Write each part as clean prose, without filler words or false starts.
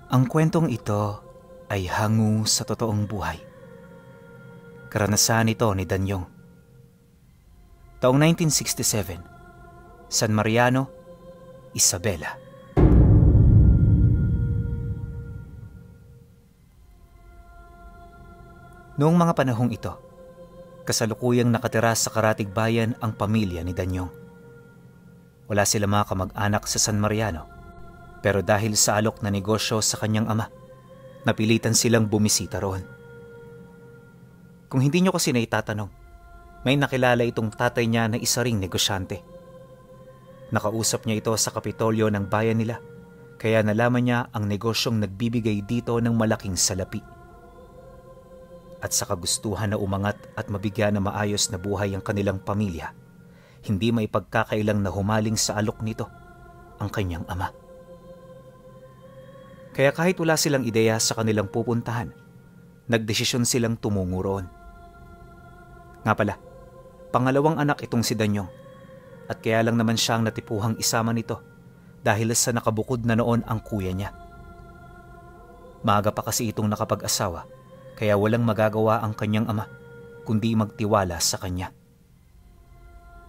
Ang kwentong ito ay hango sa totoong buhay. Karanasan ito ni Danyong. Taong 1967, San Mariano, Isabela. Noong mga panahong ito, kasalukuyang nakatira sa Karatig Bayan ang pamilya ni Danyong. Wala sila mga kamag-anak sa San Mariano, pero dahil sa alok na negosyo sa kanyang ama, napilitan silang bumisita roon. Kung hindi nyo kasi naitatanong, may nakilala itong tatay niya na isa ring negosyante. Nakausap niya ito sa Kapitolyo ng bayan nila, kaya nalaman niya ang negosyong nagbibigay dito ng malaking salapi. At sa kagustuhan na umangat at mabigyan na maayos na buhay ang kanilang pamilya, hindi may pagkakailang na humaling sa alok nito ang kanyang ama. Kaya kahit wala silang ideya sa kanilang pupuntahan, nagdesisyon silang tumungo roon. Nga pala, pangalawang anak itong si Danyong, at kaya lang naman siyang natipuhang isama nito dahil sa nakabukod na noon ang kuya niya. Maaga pa kasi itong nakapag-asawa, kaya walang magagawa ang kanyang ama kundi magtiwala sa kanya.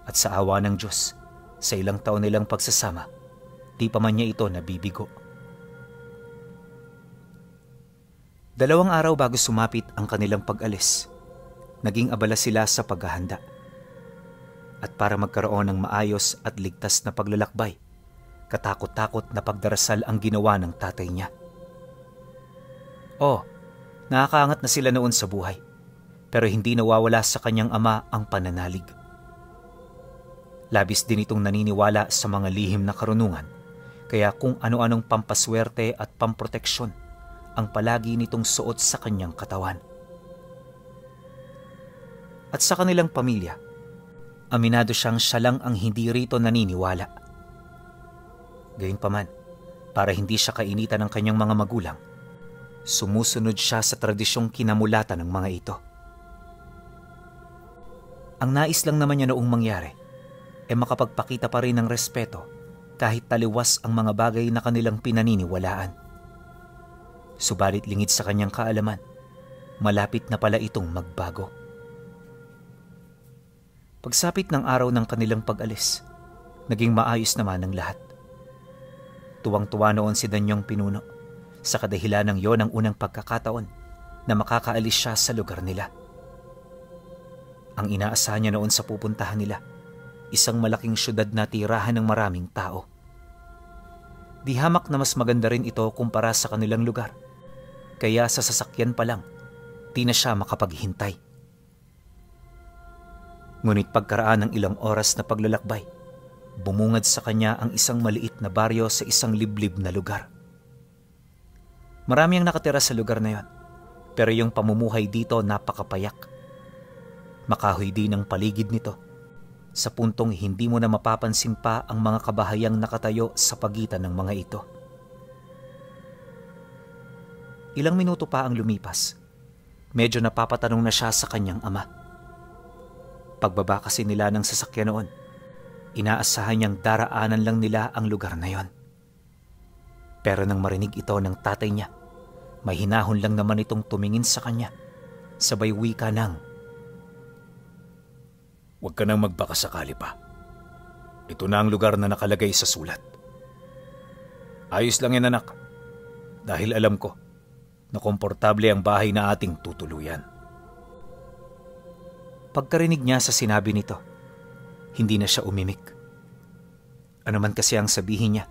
At sa awa ng Diyos, sa ilang taon nilang pagsasama, di pa man niya ito nabibigo. 2 araw bago sumapit ang kanilang pag-alis, naging abala sila sa paghahanda. At para magkaroon ng maayos at ligtas na paglalakbay, katakot-takot na pagdarasal ang ginawa ng tatay niya. Nakakaangat na sila noon sa buhay, pero hindi nawawala sa kanyang ama ang pananalig. Labis din itong naniniwala sa mga lihim na karunungan, kaya kung ano-anong pampaswerte at pamproteksyon ang palagi nitong suot sa kanyang katawan. At sa kanilang pamilya, aminado siyang siya lang ang hindi rito naniniwala. Gayunpaman, para hindi siya kainitan ng kanyang mga magulang, sumusunod siya sa tradisyong kinamulatan ng mga ito. Ang nais lang naman niya noong mangyari ay makapagpakita pa rin ng respeto kahit taliwas ang mga bagay na kanilang pinaniniwalaan. Subalit lingid sa kanyang kaalaman, malapit na pala itong magbago. Pagsapit ng araw ng kanilang pag-alis, naging maayos naman ang lahat. Tuwang-tuwa noon si Danyong Pinuno sa kadahilan ng yon ang unang pagkakataon na makakaalis siya sa lugar nila. Ang inaasahan niya noon sa pupuntahan nila, isang malaking syudad na tirahan ng maraming tao. Di hamak na mas maganda rin ito kumpara sa kanilang lugar, kaya sa sasakyan pa lang, di na siya makapaghintay. Ngunit pagkaraan ng ilang oras na paglalakbay, bumungad sa kanya ang isang maliit na baryo sa isang liblib na lugar. Marami ang nakatira sa lugar na yon, pero yung pamumuhay dito napakapayak. Makahoy din ang paligid nito, sa puntong hindi mo na mapapansin pa ang mga kabahayang nakatayo sa pagitan ng mga ito. Ilang minuto pa ang lumipas, medyo napapatanong na siya sa kanyang ama. Pagbaba kasi nila ng sasakyan noon, inaasahan niyang daraanan lang nila ang lugar na yon. Pero nang marinig ito ng tatay niya, may hinahon lang naman itong tumingin sa kanya, sabay wika ng, "Huwag ka nang magbakasakali pa. Ito na ang lugar na nakalagay sa sulat. Ayos lang yan, anak, dahil alam ko na komportable ang bahay na ating tutuluyan." Pagkarinig niya sa sinabi nito, hindi na siya umimik. Ano man kasi ang sabihin niya,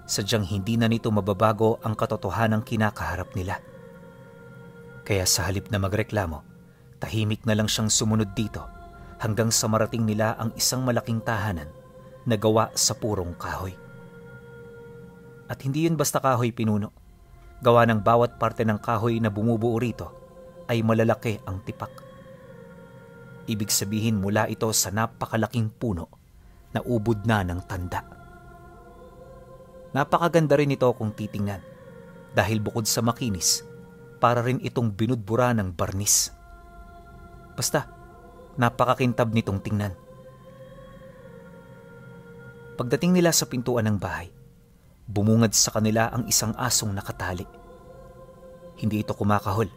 sadyang hindi na nito mababago ang katotohanang kinakaharap nila. Kaya sa halip na magreklamo, tahimik na lang siyang sumunod dito hanggang sa marating nila ang isang malaking tahanan na gawa sa purong kahoy. At hindi yun basta kahoy, Pinuno. Gawa ng bawat parte ng kahoy na bumubuo rito ay malalaki ang tipak. Ibig sabihin mula ito sa napakalaking puno na ubod na ng tanda. Napakaganda rin ito kung titingnan dahil bukod sa makinis, para rin itong binudbura ng barnis. Basta, napakakintab nitong tingnan. Pagdating nila sa pintuan ng bahay, Bumungad sa kanila ang isang asong nakatali. Hindi ito kumakahol,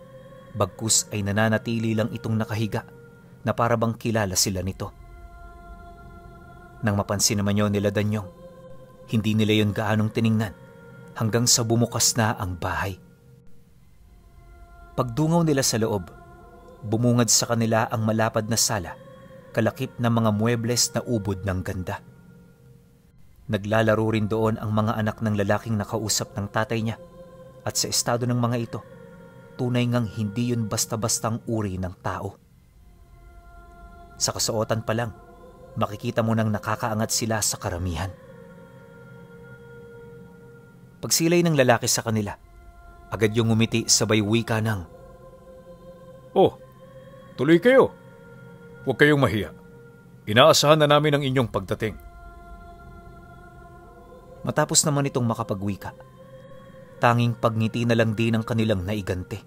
bagkus ay nananatili lang itong nakahiga na para bang kilala sila nito. Nang mapansin naman yun nila Danyong, hindi nila yun gaanong tiningnan hanggang sa bumukas na ang bahay. Pagdungaw nila sa loob, bumungad sa kanila ang malapad na sala, kalakip na mga muebles na ubod ng ganda. Naglalaro rin doon ang mga anak ng lalaking nakausap ng tatay niya at sa estado ng mga ito, tunay ngang hindi yun basta-bastang uri ng tao. Sa kasuotan pa lang, makikita mo nang nakakaangat sila sa karamihan. Pagsilay ng lalaki sa kanila, agad yung ngumiti sabay wika ng, "Oh, tuloy kayo. Huwag kayong mahiya. Inaasahan na namin ang inyong pagdating." Matapos naman itong makapagwika, tanging pagngiti na lang din ang kanilang naigante.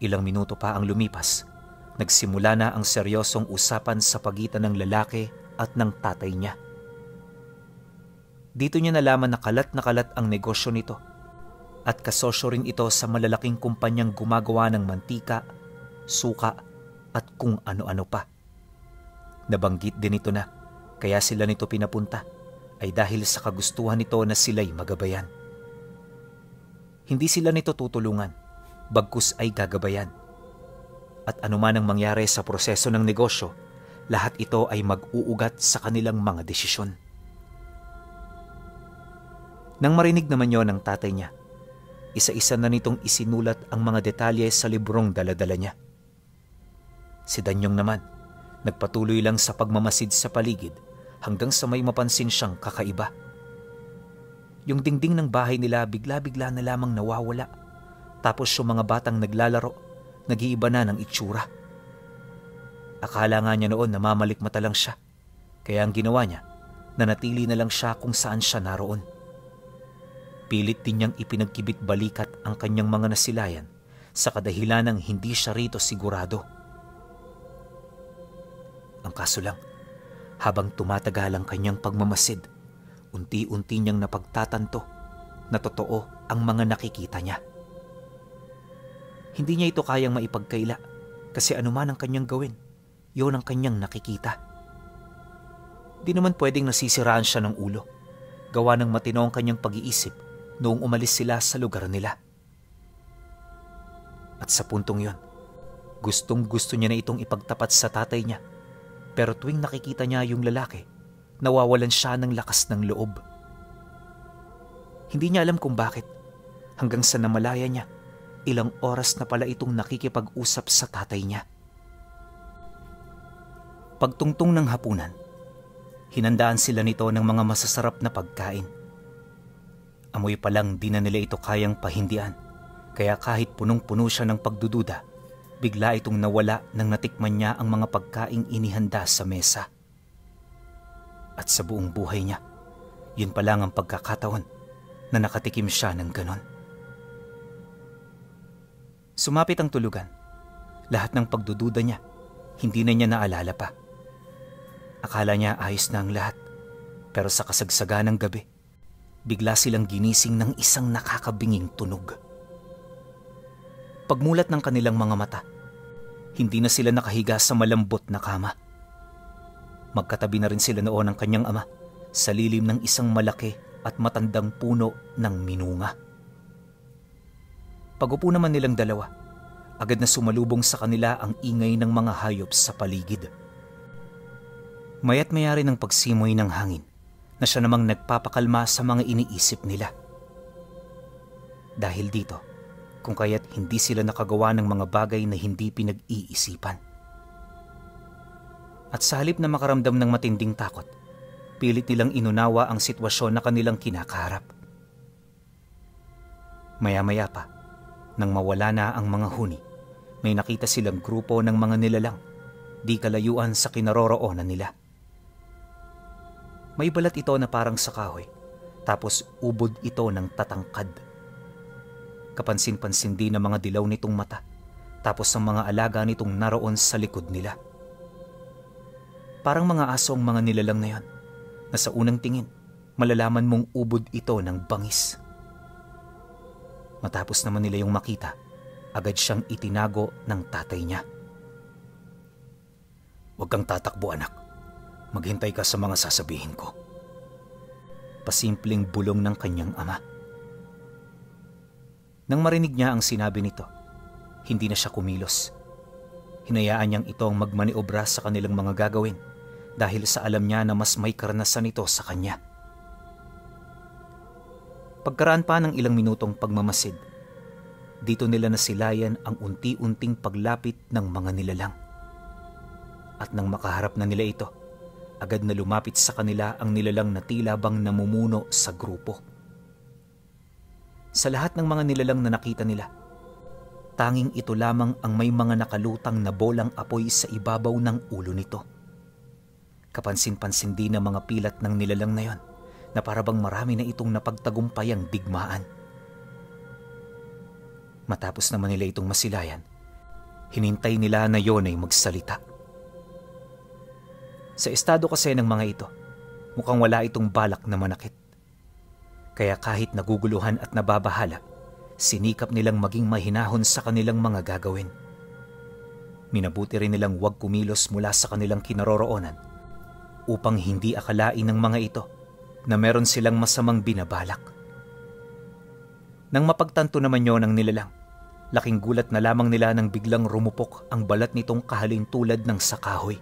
Ilang minuto pa ang lumipas, nagsimula na ang seryosong usapan sa pagitan ng lalaki at ng tatay niya. Dito niya nalaman na kalat ang negosyo nito at kasosyo rin ito sa malalaking kumpanyang gumagawa ng mantika, suka at kung ano-ano pa. Nabanggit din ito na kaya sila nito pinapunta ay dahil sa kagustuhan nito na sila'y magabayan. Hindi sila nito tutulungan, bagkus ay gagabayan. At anuman ang mangyari sa proseso ng negosyo, lahat ito ay mag-uugat sa kanilang mga desisyon. Nang marinig naman yon ng tatay niya, isa-isa na nitong isinulat ang mga detalye sa librong dala-dala niya. Si Danyong naman, nagpatuloy lang sa pagmamasid sa paligid hanggang sa may mapansin siyang kakaiba. Yung dingding ng bahay nila bigla-bigla na lamang nawawala, tapos yung mga batang naglalaro, nag-iiba na ng itsura. Akala nga niya noon na mamalikmata lang siya, kaya ang ginawa niya, nanatili na lang siya kung saan siya naroon. Pilit din niyang ipinagkibit balikat ang kanyang mga nasilayan sa kadahilan ng hindi siya rito sigurado. Ang kaso lang, habang tumatagal ang kanyang pagmamasid, unti-unti niyang napagtatanto na totoo ang mga nakikita niya. Hindi niya ito kayang maipagkaila kasi anuman ang kanyang gawin, yun ang kanyang nakikita. Di naman pwedeng nasisiraan siya ng ulo, gawa ng matino ang kanyang pag-iisip noong umalis sila sa lugar nila. At sa puntong yon, gustong-gusto niya na itong ipagtapat sa tatay niya. Pero tuwing nakikita niya yung lalaki, nawawalan siya ng lakas ng loob. Hindi niya alam kung bakit, hanggang sa namalaya niya, ilang oras na pala itong nakikipag-usap sa tatay niya. Pagtungtong ng hapunan, hinandaan sila nito ng mga masasarap na pagkain. Amoy pa lang di na nila ito kayang pahindian, kaya kahit punong-puno siya ng pagdududa, bigla itong nawala nang natikman niya ang mga pagkaing inihanda sa mesa. At sa buong buhay niya, yun pa lang ang pagkakataon na nakatikim siya ng ganon. Sumapit ang tulugan. Lahat ng pagdududa niya, hindi na niya naalala pa. Akala niya ayos na ang lahat, pero sa kasagsagan ng gabi, bigla silang ginising ng isang nakakabinging tunog. Pagmulat ng kanilang mga mata, hindi na sila nakahiga sa malambot na kama. Magkatabi na rin sila noon ng kanyang ama sa lilim ng isang malaki at matandang puno ng minunga. Pagupo naman nilang dalawa, agad na sumalubong sa kanila ang ingay ng mga hayop sa paligid. Maya't maya rin ang pagsimoy ng hangin na siya namang nagpapakalma sa mga iniisip nila. Dahil dito, kung kaya't hindi sila nakagawa ng mga bagay na hindi pinag-iisipan. At sa halip na makaramdam ng matinding takot, pilit nilang inunawa ang sitwasyon na kanilang kinakaharap. Maya-maya pa, nang mawala na ang mga huni, may nakita silang grupo ng mga nilalang, di kalayuan sa kinaroroonan nila. May balat ito na parang sa kahoy, tapos ubod ito ng tatangkad. Kapansin-pansin din ang mga dilaw nitong mata, tapos ang mga alaga nitong naroon sa likod nila. Parang mga aso ang mga nilalang na yon, na sa unang tingin, malalaman mong ubod ito ng bangis. Matapos naman nila yung makita, agad siyang itinago ng tatay niya. Huwag kang tatakbo, anak. Maghintay ka sa mga sasabihin ko. Pasimpleng bulong ng kanyang ama. Nang marinig niya ang sinabi nito, hindi na siya kumilos. Hinayaan niyang ito ang magmaniobra sa kanilang mga gagawin dahil sa alam niya na mas may karanasan ito sa kanya. Pagkaraan pa ng ilang minutong pagmamasid, dito nila nasilayan ang unti-unting paglapit ng mga nilalang. At nang makaharap na nila ito, agad na lumapit sa kanila ang nilalang na tila bang namumuno sa grupo. Sa lahat ng mga nilalang na nakita nila, tanging ito lamang ang may mga nakalutang na bolang apoy sa ibabaw ng ulo nito. Kapansin-pansin din ang mga pilat ng nilalang na yon na parabang marami na itong napagtagumpayang digmaan. Matapos naman nila itong masilayan, hinintay nila na yon ay magsalita. Sa estado kasi ng mga ito, mukhang wala itong balak na manakit. Kaya kahit naguguluhan at nababahala, sinikap nilang maging mahinahon sa kanilang mga gagawin. Minabuti rin nilang huwag kumilos mula sa kanilang kinaroroonan upang hindi akalain ng mga ito na meron silang masamang binabalak. Nang mapagtanto naman yon ng nilalang, laking gulat na lamang nila nang biglang rumupok ang balat nitong kahalintulad ng sakahoy.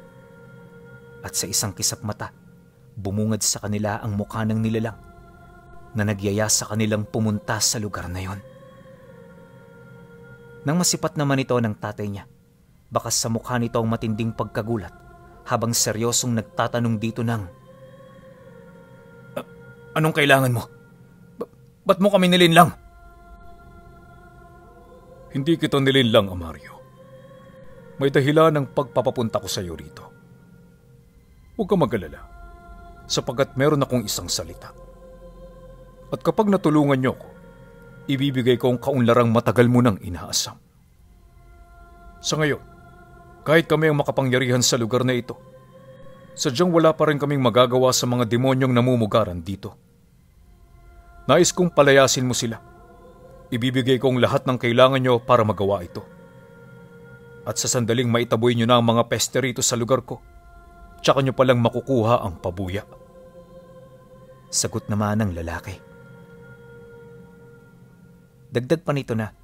At sa isang kisap mata, bumungad sa kanila ang mukha ng nilalang na nagyaya sa kanilang pumunta sa lugar na yon. Nang masipat naman ito ng tatay niya, bakas sa mukha nito ang matinding pagkagulat habang seryosong nagtatanong dito ng, Anong kailangan mo? Ba't mo kami nilinlang? Hindi kita nilinlang, Amario. May dahilan ng pagpapapunta ko sa iyo rito. Huwag ka mag-alala, sapagkat meron akong isang salita. At kapag natulungan niyo ko, ibibigay ko ang kaunlarang matagal mo nang inaasam. Sa ngayon, kahit kami ang makapangyarihan sa lugar na ito, sadyang wala pa rin kaming magagawa sa mga demonyong namumugaran dito. Nais kong palayasin mo sila. Ibibigay ko ang lahat ng kailangan niyo para magawa ito. At sa sandaling maitaboy niyo na ang mga peste rito sa lugar ko, tsaka nyo palang makukuha ang pabuya. Sagot naman ng lalaki. Dagdag pa nito na,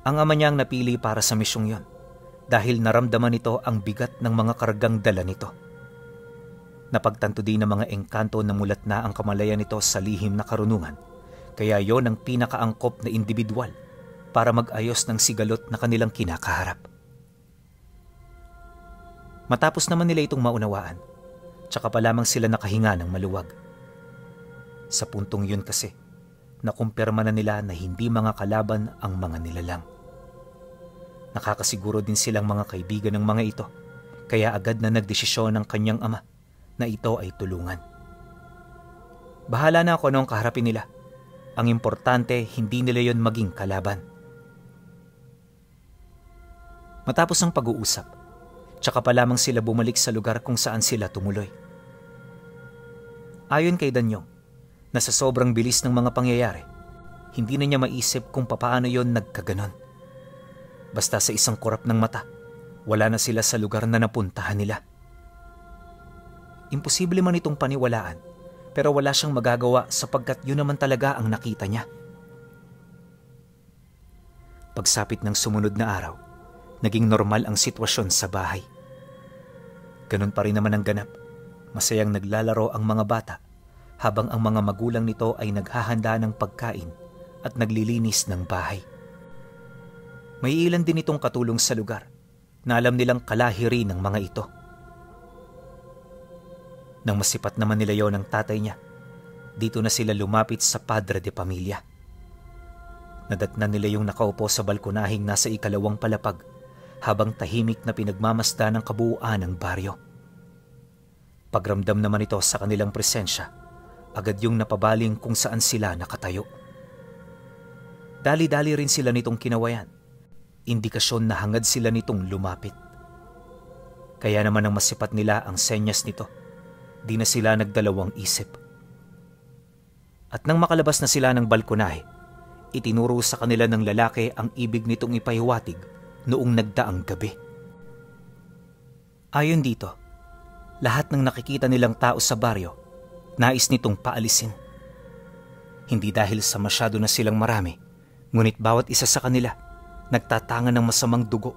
ang ama niyang napili para sa misyong yon dahil naramdaman nito ang bigat ng mga kargang dala nito. Napagtanto din ng mga engkanto na mulat na ang kamalayan nito sa lihim na karunungan, kaya yon ang pinakaangkop na individual para mag-ayos ng sigalot na kanilang kinakaharap. Matapos naman nila itong maunawaan, tsaka pa lamang sila nakahinga ng maluwag. Sa puntong yun kasi, nakumpirma na nila na hindi mga kalaban ang mga nilalang. Nakakasiguro din silang mga kaibigan ng mga ito, kaya agad na nagdesisyon ng kanyang ama na ito ay tulungan. Bahala na ako anong kaharapin nila. Ang importante, hindi nila yon maging kalaban. Matapos ang pag-uusap, tsaka pa lamang sila bumalik sa lugar kung saan sila tumuloy. Ayon kay Danyong, na sa sobrang bilis ng mga pangyayari, hindi na niya maisip kung papaano yon nagkaganon. Basta sa isang kurap ng mata, wala na sila sa lugar na napuntahan nila. Imposible man itong paniwalaan, pero wala siyang magagawa sapagkat yun naman talaga ang nakita niya. Pagsapit ng sumunod na araw, naging normal ang sitwasyon sa bahay. Ganun pa rin naman ang ganap. Masayang naglalaro ang mga bata habang ang mga magulang nito ay naghahanda ng pagkain at naglilinis ng bahay. May ilan din itong katulong sa lugar na alam nilang kalahiri ng mga ito. Nang masipat naman nila yon ng tatay niya, dito na sila lumapit sa padre de pamilya. Nadatnan nila yung nakaupo sa balkonahing nasa ikalawang palapag habang tahimik na pinagmamasda ng kabuuan ng baryo. Pagramdam naman ito sa kanilang presensya, agad yung napabaling kung saan sila nakatayo. Dali-dali rin sila nitong kinawayan, indikasyon na hangad sila nitong lumapit. Kaya naman ang masipat nila ang senyas nito, di na sila nagdalawang isip. At nang makalabas na sila ng balkonahe, itinuro sa kanila ng lalaki ang ibig nitong ipahiwatig noong nagdaang gabi. Ayon dito, lahat ng nakikita nilang tao sa baryo, nais nitong paalisin. Hindi dahil sa masyado na silang marami, ngunit bawat isa sa kanila nagtatangan ng masamang dugo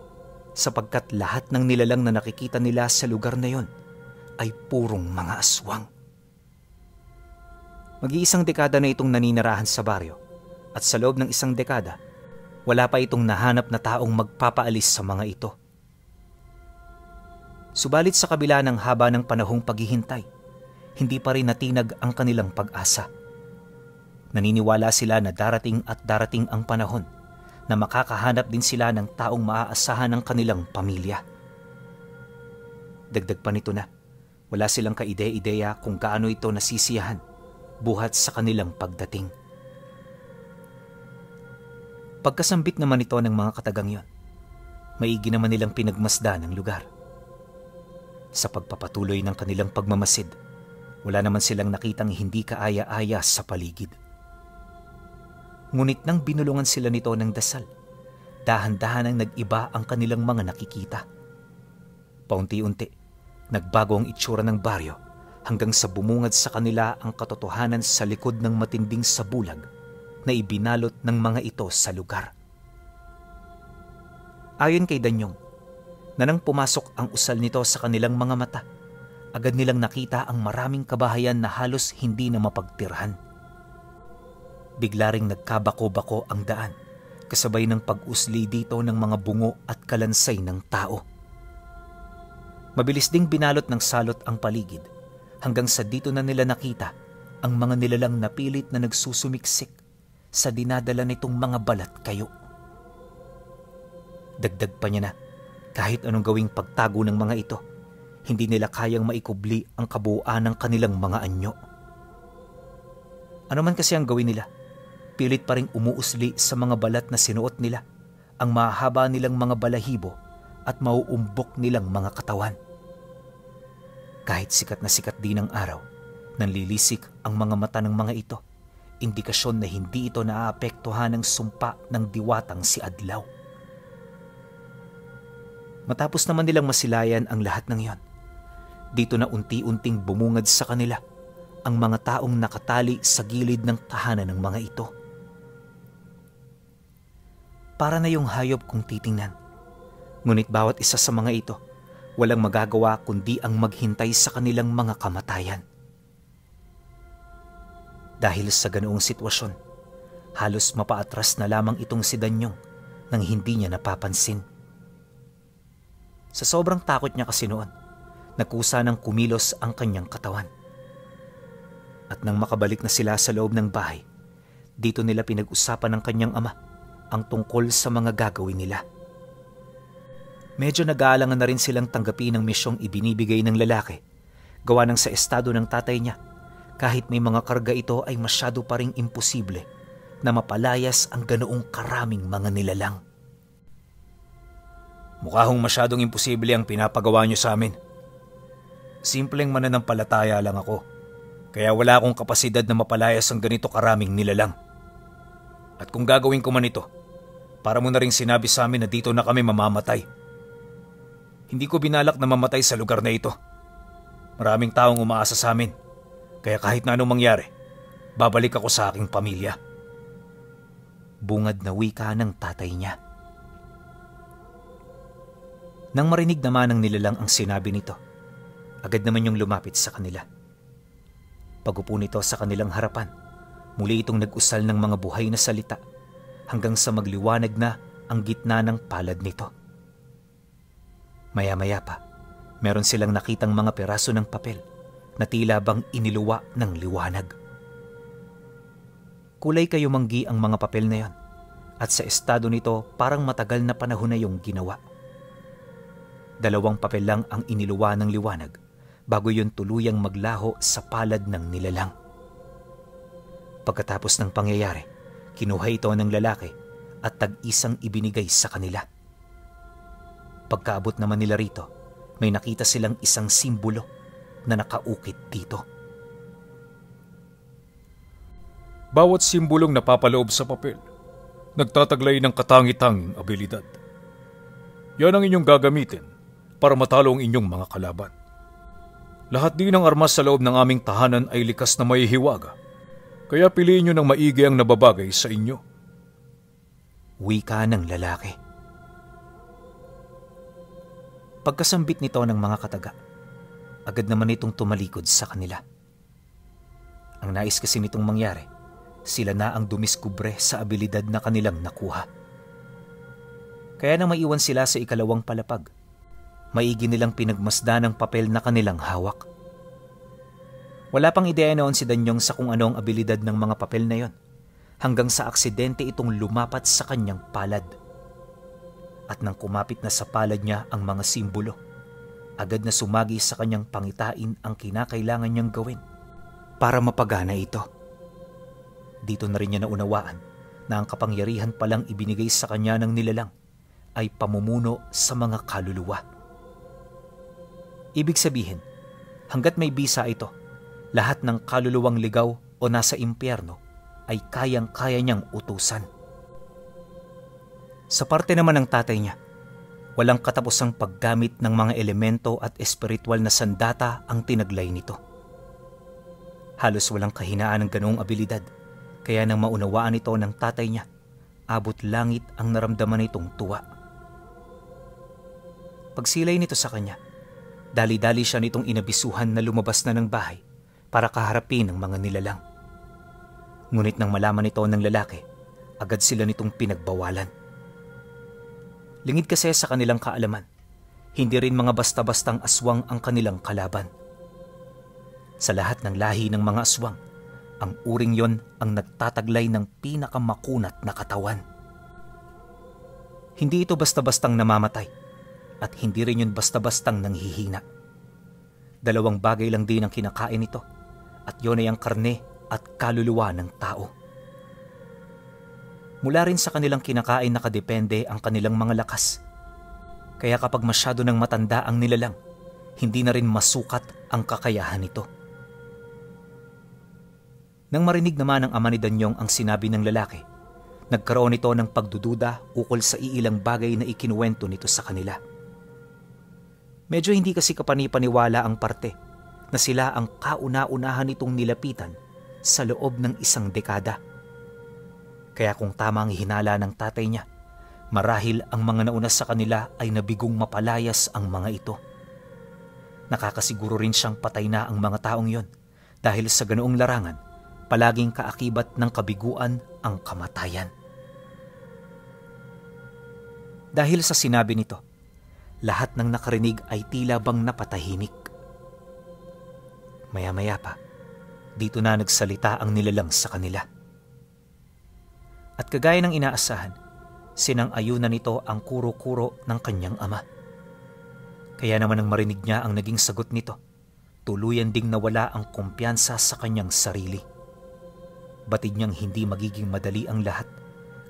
sapagkat lahat ng nilalang na nakikita nila sa lugar na yon ay purong mga aswang. Mag-iisang dekada na itong naninirahan sa baryo at sa loob ng isang dekada, wala pa itong nahanap na taong magpapaalis sa mga ito. Subalit sa kabila ng haba ng panahong paghihintay, hindi pa rin natinag ang kanilang pag-asa. Naniniwala sila na darating at darating ang panahon na makakahanap din sila ng taong maaasahan ng kanilang pamilya. Dagdag pa nito na, wala silang kaide-ideya kung gaano ito nasisiyahan buhat sa kanilang pagdating. Pagkasambit naman ito ng mga katagang yon, maigi naman nilang pinagmasdan ang lugar. Sa pagpapatuloy ng kanilang pagmamasid, wala naman silang nakitang hindi kaaya-aya sa paligid. Ngunit nang binulungan sila nito ng dasal, dahan-dahan ang nag-iba ang kanilang mga nakikita. Paunti-unti, nagbago ang itsura ng baryo hanggang sa bumungad sa kanila ang katotohanan sa likod ng matinding sabulag na ibinalot ng mga ito sa lugar. Ayon kay Danyong, na nang pumasok ang usal nito sa kanilang mga mata, agad nilang nakita ang maraming kabahayan na halos hindi na mapagtirhan. Bigla ring nagkabako-bako ang daan, kasabay ng pag-usli dito ng mga bungo at kalansay ng tao. Mabilis ding binalot ng salot ang paligid, hanggang sa dito na nila nakita ang mga nilalang napilit na nagsusumiksik sa dinadala nitong mga balat kayo. Dagdag pa niya na, kahit anong gawing pagtago ng mga ito, hindi nila kayang maikubli ang kabuuan ng kanilang mga anyo. Ano man kasi ang gawin nila, pilit pa ring umuusli sa mga balat na sinuot nila ang mahaba nilang mga balahibo at mauumbok nilang mga katawan. Kahit sikat na sikat din ang araw, nanlilisik ang mga mata ng mga ito, indikasyon na hindi ito naaapektuhan ng sumpa ng diwatang si Adlaw. Matapos naman nilang masilayan ang lahat ng iyon, dito na unti-unting bumungad sa kanila ang mga taong nakatali sa gilid ng tahanan ng mga ito. Para na yung hayop kung titingnan, ngunit bawat isa sa mga ito, walang magagawa kundi ang maghintay sa kanilang mga kamatayan. Dahil sa ganoong sitwasyon, halos mapaatras na lamang itong si Danyong nang hindi niya napapansin. Sa sobrang takot niya kasi noon, nagkusa ng kumilos ang kanyang katawan. At nang makabalik na sila sa loob ng bahay, dito nila pinag-usapan ng kanyang ama ang tungkol sa mga gagawin nila. Medyo nag-aalangan na rin silang tanggapin ang misyong ibinibigay ng lalaki, gawa ng sa estado ng tatay niya, kahit may mga karga ito ay masyado pa ring imposible na mapalayas ang ganoong karaming mga nilalang. Mukha hong masyadong imposible ang pinapagawa niyo sa amin. Simpleng mananampalataya lang ako, kaya wala akong kapasidad na mapalayas ang ganito karaming nilalang. At kung gagawin ko man ito, para mo na ring sinabi sa amin na dito na kami mamamatay. Hindi ko binalak na mamatay sa lugar na ito. Maraming taong umaasa sa amin, kaya kahit na anong mangyari, babalik ako sa aking pamilya. Bungad na wika ng tatay niya. Nang marinig naman ng nilalang ang sinabi nito, agad naman yung lumapit sa kanila. Pagupo nito sa kanilang harapan, muli itong nag-usal ng mga buhay na salita hanggang sa magliwanag na ang gitna ng palad nito. Maya-maya pa, meron silang nakitang mga peraso ng papel na tila bang iniluwa ng liwanag. Kulay kayumanggi ang mga papel na yon at sa estado nito parang matagal na panahon na yung ginawa. 2 papel lang ang iniluwa ng liwanag bago yun tuluyang maglaho sa palad ng nilalang. Pagkatapos ng pangyayari, kinuha ito ng lalaki at tag-isang ibinigay sa kanila. Pagkaabot naman nila rito, may nakita silang isang simbolo na nakaukit dito. Bawat simbolong napapaloob sa papel, nagtataglay ng katangi-tanging abilidad. Yan ang inyong gagamitin para matalo ang inyong mga kalaban. Lahat din ng armas sa loob ng aming tahanan ay likas na mahihiwaga, kaya piliin nyo ng maigi ang nababagay sa inyo. Wika ng lalaki. Pagkasambit nito ng mga kataga, agad naman itong tumalikod sa kanila. Ang nais kasi nitong mangyari, sila na ang dumiskubre sa abilidad na kanilang nakuha. Kaya nang maiwan sila sa ikalawang palapag, maigi nilang pinagmasdan ang papel na kanilang hawak. Wala pang ideya noon si Danyong sa kung ano ang abilidad ng mga papel na yon, hanggang sa aksidente itong lumapat sa kanyang palad. At nang kumapit na sa palad niya ang mga simbolo, agad na sumagi sa kanyang pangitain ang kinakailangan niyang gawin para mapagana ito. Dito na rin niya naunawaan na ang kapangyarihan palang ibinigay sa kanya ng nilalang ay pamumuno sa mga kaluluwa. Ibig sabihin, hanggat may bisa ito, lahat ng kaluluwang ligaw o nasa impyerno ay kayang-kaya niyang utusan. Sa parte naman ng tatay niya, walang katapusang paggamit ng mga elemento at espiritual na sandata ang tinaglay nito. Halos walang kahinaan ng ganoong abilidad, kaya nang maunawaan ito ng tatay niya, abot langit ang naramdaman nitong tuwa. Pagsilay nito sa kanya, dali-dali siya nitong inabisuhan na lumabas na ng bahay para kaharapin ang mga nilalang. Ngunit nang malaman nito ng lalaki, agad sila nitong pinagbawalan. Lingid kasi sa kanilang kaalaman, hindi rin mga basta-bastang aswang ang kanilang kalaban. Sa lahat ng lahi ng mga aswang, ang uring yon ang nagtataglay ng pinakamakunat na katawan. Hindi ito basta-bastang namamatay at hindi rin yun basta-bastang nanghihina. Dalawang bagay lang din ang kinakain nito at yun ay ang karne at kaluluwa ng tao. Mula rin sa kanilang kinakain nakadepende ang kanilang mga lakas. Kaya kapag masyado ng matanda ang nilalang, hindi na rin masukat ang kakayahan nito. Nang marinig naman ng ama ni Danyong ang sinabi ng lalaki, nagkaroon ito ng pagdududa ukol sa iilang bagay na ikinuwento nito sa kanila. Medyo hindi kasi kapani-paniwala ang parte na sila ang kauna-unahan nitong nilapitan sa loob ng 1 dekada. Kaya kung tama ang hinala ng tatay niya, marahil ang mga nauna sa kanila ay nabigong mapalayas ang mga ito. Nakakasiguro rin siyang patay na ang mga taong yon dahil sa ganoong larangan, palaging kaakibat ng kabiguan ang kamatayan. Dahil sa sinabi nito, lahat ng nakarinig ay tila bang napatahimik. Maya-maya pa, dito na nagsalita ang nilalang sa kanila. At kagaya ng inaasahan, sinang-ayunan nito ang kuro-kuro ng kanyang ama. Kaya naman nang marinig niya ang naging sagot nito, tuluyan ding nawala ang kumpiyansa sa kanyang sarili. Batid niyang hindi magiging madali ang lahat,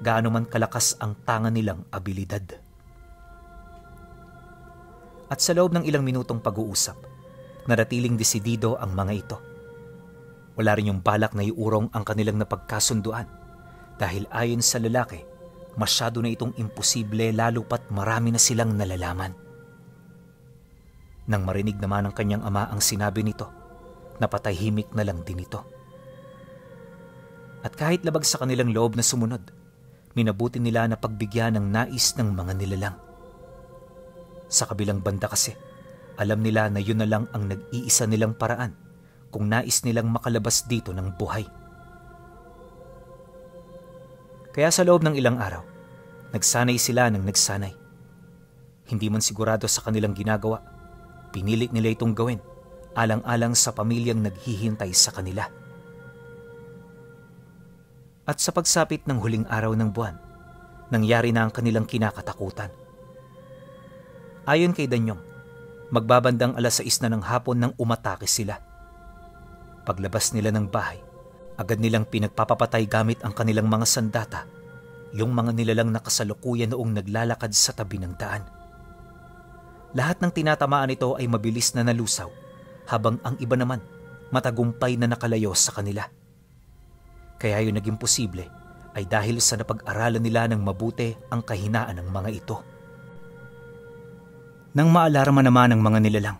gaano man kalakas ang tanga nilang abilidad. At sa loob ng ilang minutong pag-uusap, naratiling desidido ang mga ito. Wala rin yung balak na iurong ang kanilang napagkasunduan dahil ayon sa lalaki, masyado na itong imposible lalo pat marami na silang nalalaman. Nang marinig naman ng kanyang ama ang sinabi nito, napatahimik na lang din ito. At kahit labag sa kanilang loob na sumunod, minabuti nila na pagbigyan ng nais ng mga nilalang. Sa kabilang banda kasi, alam nila na yun na lang ang nag-iisa nilang paraan kung nais nilang makalabas dito ng buhay. Kaya sa loob ng ilang araw, nagsanay sila ng nagsanay. Hindi man sigurado sa kanilang ginagawa, pinilit nila itong gawin, alang-alang sa pamilyang naghihintay sa kanila. At sa pagsapit ng huling araw ng buwan, nangyari na ang kanilang kinakatakutan. Ayon kay Danyong, magbabandang 6:00 na ng hapon nang umatake sila. Paglabas nila ng bahay, agad nilang pinagpapapatay gamit ang kanilang mga sandata, yung mga nilalang nakasalukuyan noong naglalakad sa tabi ng daan. Lahat ng tinatamaan nito ay mabilis na nalusaw, habang ang iba naman matagumpay na nakalayo sa kanila. Kaya yung naging posible ay dahil sa napag-aralan nila ng mabuti ang kahinaan ng mga ito. Nang maalarma naman ang mga nilalang,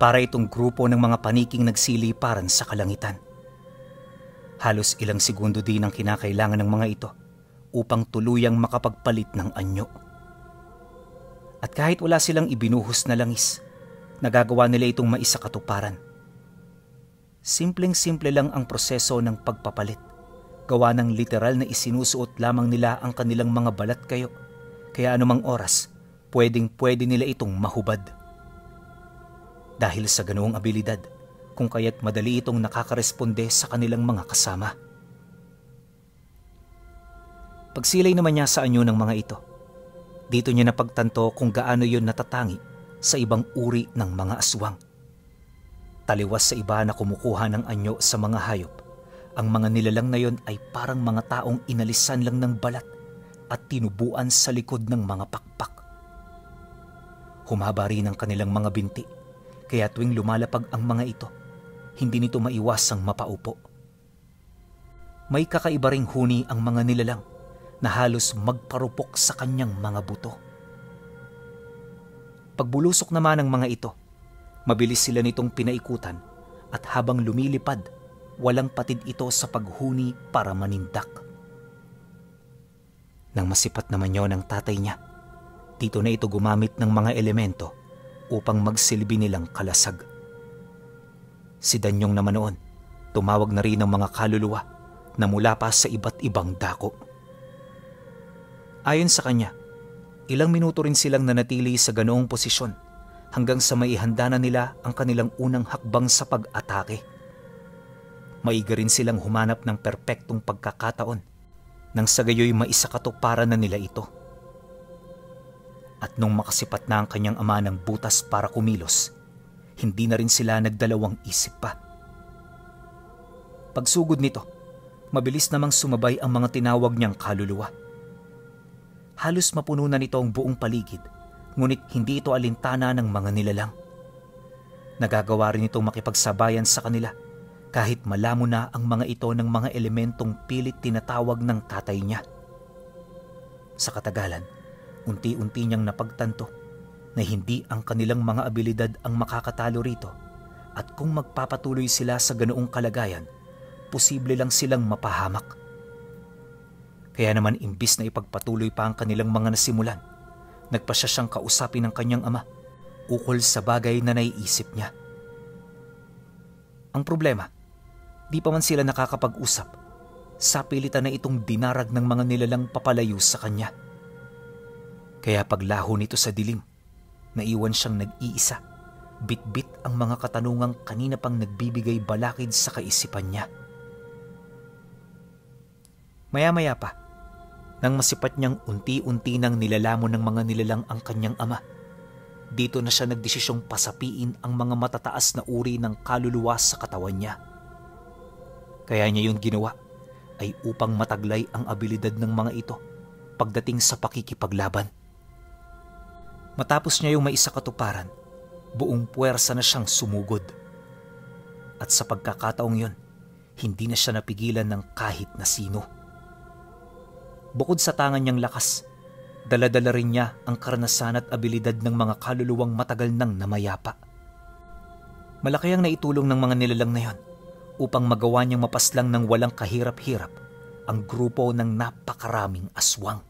para itong grupo ng mga paniking nagsiliparan sa kalangitan. Halos ilang segundo din ang kinakailangan ng mga ito upang tuluyang makapagpalit ng anyo. At kahit wala silang ibinuhos na langis, nagagawa nila itong maisakatuparan. Simpleng-simple lang ang proseso ng pagpapalit. Gawa ng literal na isinusuot lamang nila ang kanilang mga balat kayo, kaya anumang oras, pwedeng-pwede nila itong mahubad. Dahil sa ganoong abilidad, kung kaya't madali itong nakakaresponde sa kanilang mga kasama. Pagsilay naman niya sa anyo ng mga ito, dito niya napagtanto kung gaano yun natatangi sa ibang uri ng mga aswang. Taliwas sa iba na kumukuha ng anyo sa mga hayop, ang mga nilalang na yon ay parang mga taong inalisan lang ng balat at tinubuan sa likod ng mga pakpak. Humaba rin ang kanilang mga binti, kaya tuwing lumalapag ang mga ito, hindi nito maiwasang mapaupo. May kakaiba ring huni ang mga nilalang na halos magparupok sa kanyang mga buto. Pagbulusok naman ng mga ito, mabilis sila nitong pinaikutan at habang lumilipad, walang patid ito sa paghuni para manindak. Nang masipat naman yon ng tatay niya, dito na ito gumamit ng mga elemento upang magsilbi nilang kalasag. Si Danyong naman noon, tumawag na rin ng mga kaluluwa na mula pa sa iba't ibang dako. Ayon sa kanya, ilang minuto rin silang nanatili sa ganoong posisyon hanggang sa maihanda na nila ang kanilang unang hakbang sa pag-atake. Maiga rin silang humanap ng perpektong pagkakataon nang sa gayoy maisakatuparan na nila ito. At nung makasipat na ang kanyang ama ng butas para kumilos, hindi na rin sila nagdalawang isip pa. Pagsugod nito, mabilis namang sumabay ang mga tinawag niyang kaluluwa. Halos mapuno na nito ang buong paligid, ngunit hindi ito alintana ng mga nilalang. Nagagawa rin itong makipagsabayan sa kanila kahit malamo na ang mga ito ng mga elementong pilit tinatawag ng tatay niya. Sa katagalan, unti-unti niyang napagtanto na hindi ang kanilang mga abilidad ang makakatalo rito at kung magpapatuloy sila sa ganoong kalagayan, posible lang silang mapahamak. Kaya naman imbis na ipagpatuloy pa ang kanilang mga nasimulan, nagpasya siyang kausapin ng kanyang ama ukol sa bagay na naiisip niya. Ang problema, di pa man sila nakakapag-usap, sapilitan na itong dinarag ng mga nilalang papalayo sa kanya. Kaya paglaho nito sa dilim, naiwan siyang nag-iisa, bit-bit ang mga katanungang kanina pang nagbibigay balakid sa kaisipan niya. Maya-maya pa, nang masipat niyang unti-unti nang nilalamon ng mga nilalang ang kanyang ama, dito na siya nagdesisyong pasapiin ang mga matataas na uri ng kaluluwa sa katawan niya. Kaya niya yun ginawa ay upang mataglay ang abilidad ng mga ito pagdating sa pakikipaglaban. Matapos niya yung maisakatuparan, buong puwersa na siyang sumugod. At sa pagkakataong yun, hindi na siya napigilan ng kahit na sino. Bukod sa tangan niyang lakas, dala-dala rin niya ang karanasan at abilidad ng mga kaluluwang matagal nang namayapa. Malaki ang naitulong ng mga nilalang na yon upang magawa niyang mapaslang ng walang kahirap-hirap ang grupo ng napakaraming aswang.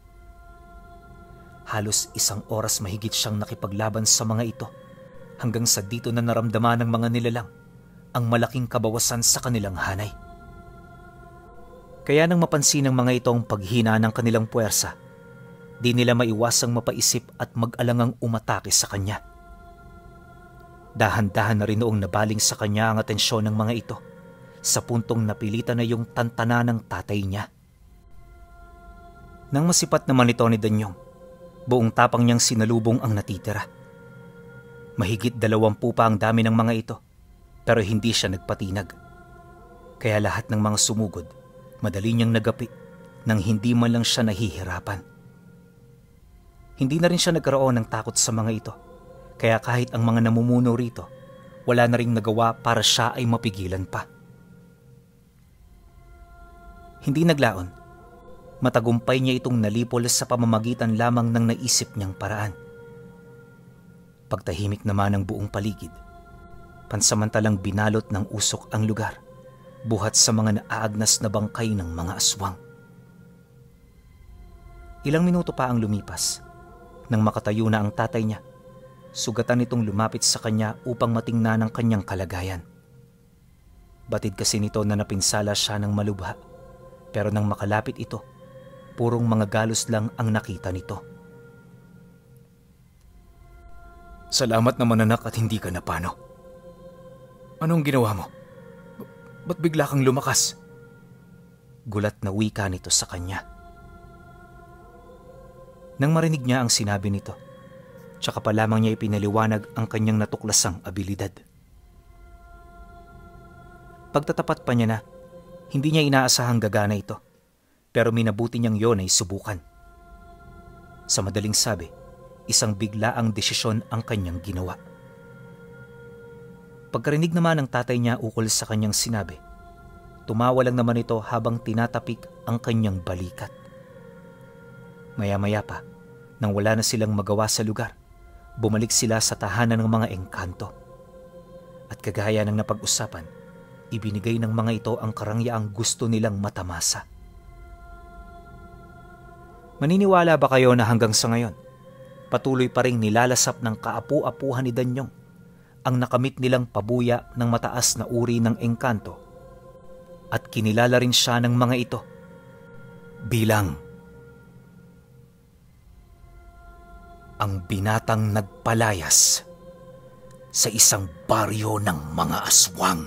Halos 1 oras mahigit siyang nakipaglaban sa mga ito hanggang sa dito na naramdaman ng mga nilalang ang malaking kabawasan sa kanilang hanay. Kaya nang mapansin ng mga ito ang paghina ng kanilang puwersa, di nila maiwasang mapaisip at mag-alangang umatake sa kanya. Dahan-dahan na rin noong nabaling sa kanya ang atensyon ng mga ito sa puntong napilitan na yung tantana ng tatay niya. Nang masipat naman ito ni Danyong, buong tapang niyang sinalubong ang natitira. Mahigit 20 pa ang dami ng mga ito, pero hindi siya nagpatinag. Kaya lahat ng mga sumugod, madali niyang nagapi nang hindi man lang siya nahihirapan. Hindi na rin siya nagkaroon ng takot sa mga ito, kaya kahit ang mga namumuno rito, wala na ring nagawa para siya ay mapigilan pa. Hindi naglaon. Matagumpay niya itong nalipol sa pamamagitan lamang ng naisip niyang paraan. Pagtahimik naman ng buong paligid, pansamantalang binalot ng usok ang lugar, buhat sa mga naaagnas na bangkay ng mga aswang. Ilang minuto pa ang lumipas nang makatayo na ang tatay niya. Sugatan itong lumapit sa kanya upang matingnan ang kanyang kalagayan. Batid kasi nito na napinsala siya ng malubha, pero nang makalapit ito, purong mga galos lang ang nakita nito. Salamat naman anak at hindi ka napano. Anong ginawa mo? Ba't bigla kang lumakas? Gulat na wika nito sa kanya. Nang marinig niya ang sinabi nito, tsaka pa lamang niya ipinaliwanag ang kanyang natuklasang abilidad. Pagtatapat pa niya na, hindi niya inaasahang gagana ito, pero minabuti niyang yon ay subukan. Sa madaling sabi, isang biglaang desisyon ang kanyang ginawa. Pagkarinig naman ng tatay niya ukol sa kanyang sinabi, tumawa lang naman ito habang tinatapik ang kanyang balikat. Maya-maya pa, nang wala na silang magawa sa lugar, bumalik sila sa tahanan ng mga engkanto. At kagaya ng napag-usapan, ibinigay ng mga ito ang karangyaang gusto nilang matamasa. Maniniwala ba kayo na hanggang sa ngayon, patuloy pa ring nilalasap ng kaapu-apuhan ni Danyong ang nakamit nilang pabuya ng mataas na uri ng engkanto, at kinilala rin siya ng mga ito bilang ang binatang nagpalayas sa isang baryo ng mga aswang.